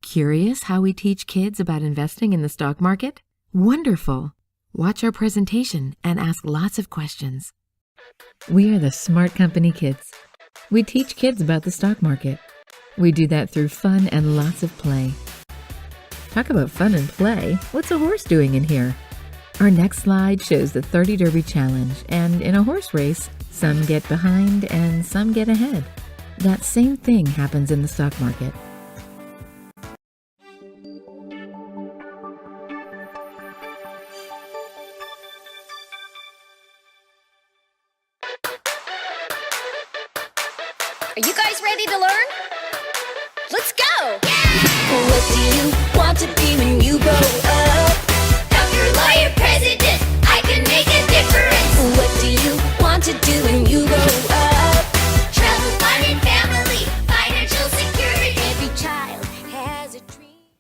Curious how we teach kids about investing in the stock market? Wonderful! Watch our presentation and ask lots of questions. We are the Smart Company Kids. We teach kids about the stock market. We do that through fun and lots of play. Talk about fun and play. What's a horse doing in here? Our next slide shows the 30 Derby Challenge, and in a horse race, some get behind and some get ahead. That same thing happens in the stock market. Are you guys ready to learn? Let's go! Yeah! What do you want to be when you grow up? Doctor, lawyer, president, I can make a difference. What do you want to do when you grow up? Travel, fun, and family, financial security. Every child has a dream.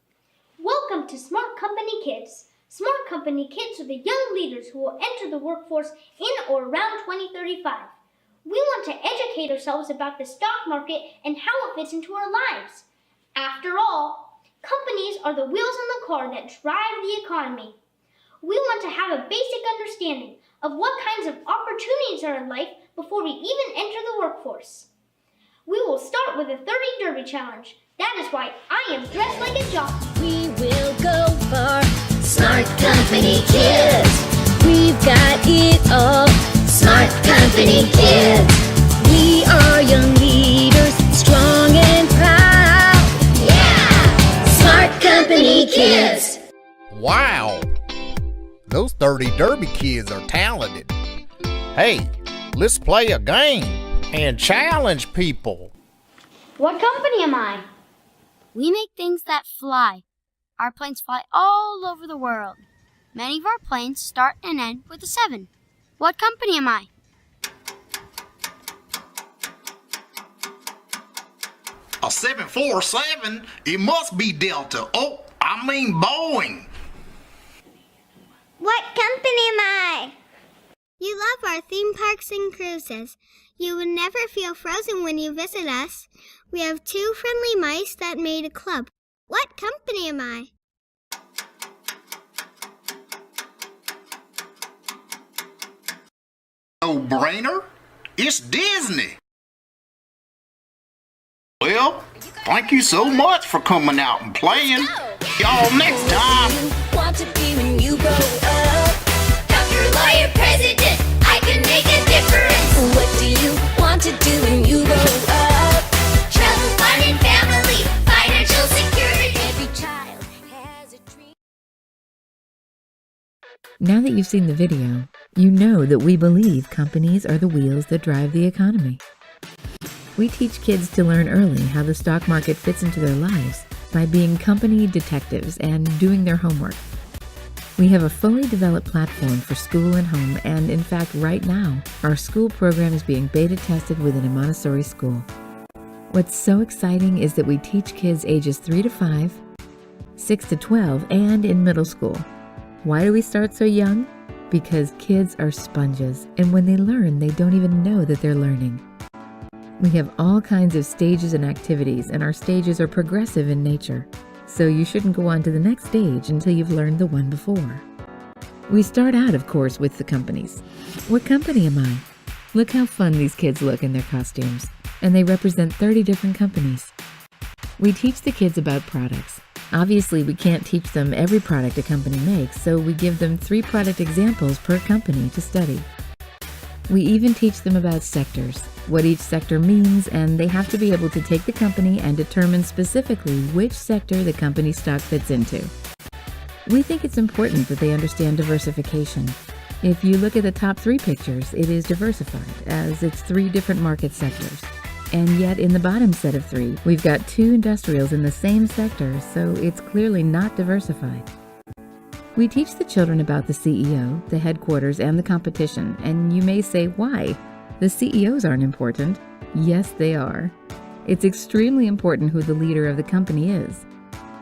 Welcome to Smart Company Kids. Smart Company Kids are the young leaders who will enter the workforce in or around 2035. We want to educate ourselves about the stock market and how it fits into our lives. After all, companies are the wheels on the car that drive the economy. We want to have a basic understanding of what kinds of opportunities are in life before we even enter the workforce. We will start with the 30 Derby Challenge. That is why I am dressed like a jockey. We will go far. Smart Company Kids. We've got it all. Smart Company Kids. We are young leaders, strong and proud. Yeah! Smart Company Kids. Wow! Those 30 Derby kids are talented. Hey, let's play a game and challenge people. What company am I? We make things that fly. Our planes fly all over the world. Many of our planes start and end with a 7. What company am I? A 747? It must be Delta. Oh, I mean Boeing. What company am I? You love our theme parks and cruises. You will never feel frozen when you visit us. We have 2 friendly mice that made a club. What company am I? No-brainer. It's Disney. Well, thank you so much for coming out and playing. Y'all next time. What do you want to be when you grow up? Doctor, lawyer, president, I can make a difference. What do you want to do when you grow up? Travel, fun, and family, financial security. Every child has a dream. Now that you've seen the video, you know that we believe companies are the wheels that drive the economy. We teach kids to learn early how the stock market fits into their lives by being company detectives and doing their homework. We have a fully developed platform for school and home, and in fact, right now, our school program is being beta tested within a Montessori school. What's so exciting is that we teach kids ages 3 to 5, 6 to 12, and in middle school. Why do we start so young? Because kids are sponges, and when they learn, they don't even know that they're learning. We have all kinds of stages and activities, and our stages are progressive in nature, so you shouldn't go on to the next stage until you've learned the one before. We start out, of course, with the companies. What company am I? Look how fun these kids look in their costumes, and they represent 30 different companies. We teach the kids about products. Obviously, we can't teach them every product a company makes, so we give them 3 product examples per company to study. We even teach them about sectors, what each sector means, and they have to be able to take the company and determine specifically which sector the company stock fits into. We think it's important that they understand diversification. If you look at the top 3 pictures, it is diversified, as it's 3 different market sectors. And yet in the bottom set of 3, we've got 2 industrials in the same sector, so it's clearly not diversified. We teach the children about the CEO, the headquarters, and the competition, and you may say, why? The CEOs aren't important. Yes, they are. It's extremely important who the leader of the company is.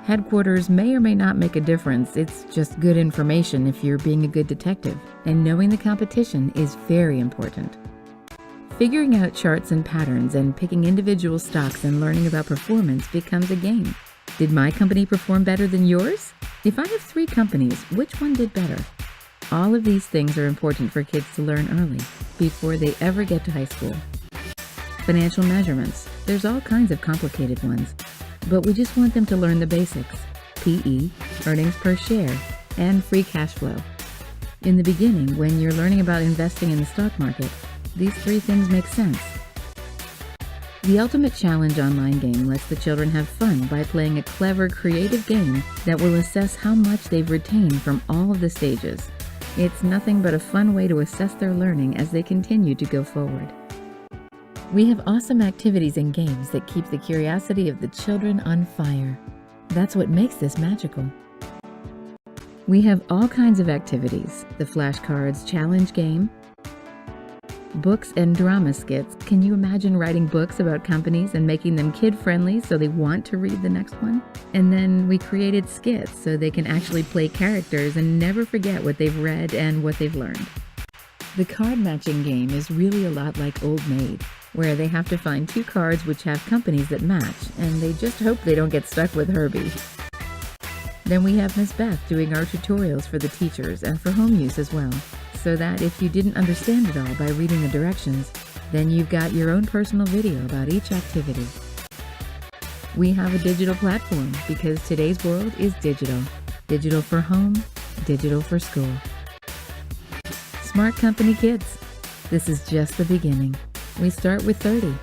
Headquarters may or may not make a difference. It's just good information if you're being a good detective, and knowing the competition is very important. Figuring out charts and patterns and picking individual stocks and learning about performance becomes a game. Did my company perform better than yours? If I have 3 companies, which one did better? All of these things are important for kids to learn early, before they ever get to high school. Financial measurements. There's all kinds of complicated ones, but we just want them to learn the basics. PE, earnings per share, and free cash flow. In the beginning, when you're learning about investing in the stock market, these 3 things make sense. The Ultimate Challenge online game lets the children have fun by playing a clever, creative game that will assess how much they've retained from all of the stages. It's nothing but a fun way to assess their learning as they continue to go forward. We have awesome activities and games that keep the curiosity of the children on fire. That's what makes this magical. We have all kinds of activities: the flashcards challenge game, books and drama skits. Can you imagine writing books about companies and making them kid-friendly so they want to read the next one? And then we created skits so they can actually play characters and never forget what they've read and what they've learned. The card matching game is really a lot like Old Maid, where they have to find 2 cards which have companies that match, and they just hope they don't get stuck with Herbie. Then we have Miss Beth doing our tutorials for the teachers and for home use as well, so that if you didn't understand it all by reading the directions, then you've got your own personal video about each activity. We have a digital platform because today's world is digital. Digital for home, digital for school. Smart Company Kids. This is just the beginning. We start with 30.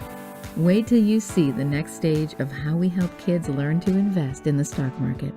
Wait till you see the next stage of how we help kids learn to invest in the stock market.